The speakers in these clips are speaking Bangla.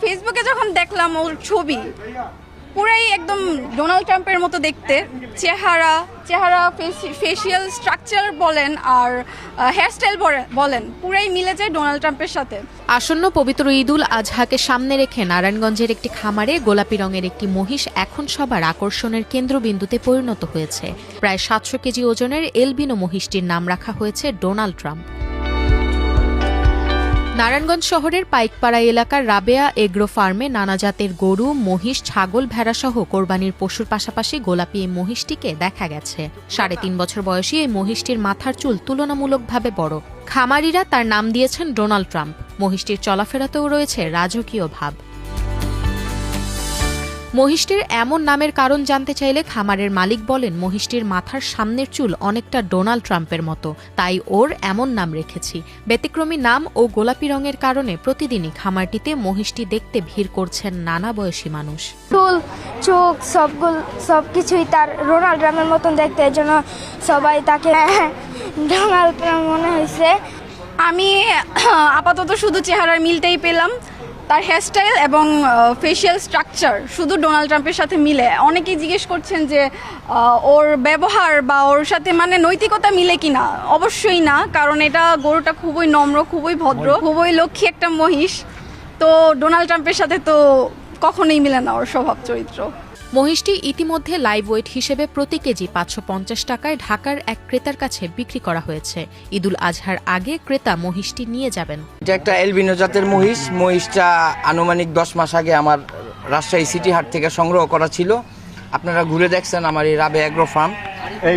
ফেসবুকে যখন দেখলাম ওর ছবি, পুরাই একদম ডোনাল্ড ট্রাম্পের মতো দেখতে, চেহারা ফেসিয়াল স্ট্রাকচার বলেন আর হেয়ারস্টাইল বলেন, পুরাই মিলে যায় ডোনাল্ড ট্রাম্পের সাথে। আসন্ন পবিত্র ঈদুল আজহাকে সামনে রেখে নারায়ণগঞ্জের একটি খামারে গোলাপি রঙের একটি মহিষ এখন সবার আকর্ষণের কেন্দ্রবিন্দুতে পরিণত হয়েছে। প্রায় 700 কেজি ওজনের এলবিনো মহিষটির নাম রাখা হয়েছে ডোনাল্ড ট্রাম্প। নারায়ণগঞ্জ শহরের পাইকপাড়া এলাকার রাবেয়া এগ্রো ফার্মে নানা জাতের গরু, মহিষ, ছাগল, ভেড়াসহ কোরবানির পশুর পাশাপাশি গোলাপি এই মহিষটিকে দেখা গেছে। 3.5 বছর বয়সী এই মহিষটির মাথার চুল তুলনামূলকভাবে বড়। খামারিরা তার নাম দিয়েছেন ডোনাল্ড ট্রাম্প। মহিষটির চলাফেরাতেও রয়েছে রাজকীয় ভাব। মহিষটির এমন নামের কারণ জানতে চাইলে খামারের মালিক বলেন, মহিষটির মাথার সামনের চুল অনেকটা ডোনাল্ড ট্রাম্পের মতো, তাই ওর এমন নাম রেখেছি। ব্যতিক্রমী নাম ও গোলাপি রঙের কারণে প্রতিদিনই খামারটিতে মহিষটি দেখতে ভিড় করছেন নানা বয়সী মানুষ। চুল, চোখ সবকিছুই তার ডোনাল্ড ট্রাম্পের মতন দেখতে, এই জন্য সবাই তাকে ডোনাল্ড ট্রাম্প মনে হয়েছে। আমি আপাতত শুধু চেহারার মিলটাই পেলাম, তার হেয়ারস্টাইল এবং ফেসিয়াল স্ট্রাকচার শুধু ডোনাল্ড ট্রাম্পের সাথে মিলে। অনেকেই জিজ্ঞেস করছেন যে ওর ব্যবহার বা ওর সাথে মানে নৈতিকতা মিলে কিনা। অবশ্যই না, কারণ এটা গরুটা খুবই নম্র, খুবই ভদ্র, খুবই লক্ষ্মী একটা মহিষ। তো ডোনাল্ড ট্রাম্পের সাথে তো কখনোই মিলে না ওর স্বভাব চরিত্র। মহিষটি ইতিমধ্যে লাইভ ওয়েট হিসেবে প্রতি কেজি 550 টাকায় ঢাকার এক ক্রেতার কাছে বিক্রি করা হয়েছে। ঈদুল আজহার আগে ক্রেতা মহিষটি নিয়ে যাবেন। এটা একটা এলবিনো জাতের মহিষ। মহিষটা আনুমানিক 10 মাস আগে আমার রাজশাহী সিটি হাট থেকে সংগ্রহ করা ছিল। আপনারা ঘুরে দেখছেন আমার এই রাবে অ্যাগ্রো ফার্ম।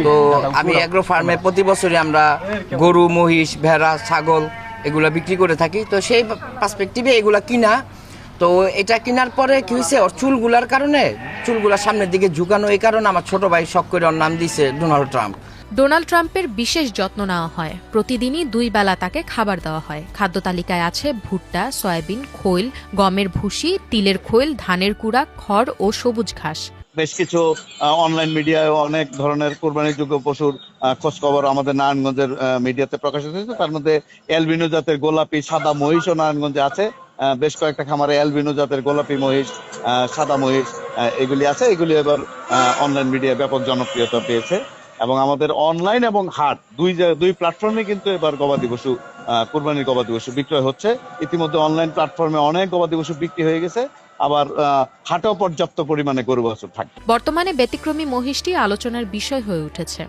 তো আমি অ্যাগ্রো ফার্মে প্রতি বছরই আমরা গরু, মহিষ, ভেড়া, ছাগল এগুলা বিক্রি করে থাকি। তো সেই পার্সপেক্টিভে এগুলা কিনা। তো এটা কেনার পরে কি হয়েছে, ওর চুলগুলার কারণে, চুলগুলার সামনের দিকে ঝুঁকানো, এই কারণে আমার ছোট ভাই শখ করে ওর নাম দিয়েছে ডোনাল্ড ট্রাম্প। ডোনাল্ড ট্রাম্পের বিশেষ যত্ন নেওয়া হয়। প্রতিদিনই 2 বেলা তাকে খাবার দেওয়া হয়। খাদ্য তালিকায় আছে ভুট্টা, সয়াবিন, খৈল, গমের ভুসি, তিলের খৈল, ধানের কুড়া, খড় ও সবুজ ঘাস। বেশ কিছু অনলাইন মিডিয়ায় অনেক ধরনের কোরবানিযোগ্য পশুর খোঁজ খবর আমাদের নারায়ণগঞ্জের মিডিয়াতে প্রকাশিত হয়েছে। তার মধ্যে এলবিনো জাতের গোলাপি সাদা মহিষও নারায়ণগঞ্জে আছে। বেশ কয়েকটা খামারে এলবিনো জাতের গোলাপি মহিষ, সাদা মহিষ এগুলি আছে। এগুলি এবার অনলাইন মিডিয়ায় ব্যাপক জনপ্রিয়তা পেয়েছে এবং আমাদের অনলাইন এবং হাট দুই প্ল্যাটফর্মে কিন্তু এবার গবাদি পশু, কুরবানির গবাদি পশু বিক্রয় হচ্ছে। ইতিমধ্যে অনলাইন প্ল্যাটফর্মে অনেক গবাদি পশু বিক্রি হয়ে গেছে, আবার হাটেও পর্যাপ্ত পরিমাণে গরু বাছুর থাকে। বর্তমানে ব্যতিক্রমী মহিষটি আলোচনার বিষয় হয়ে উঠেছে।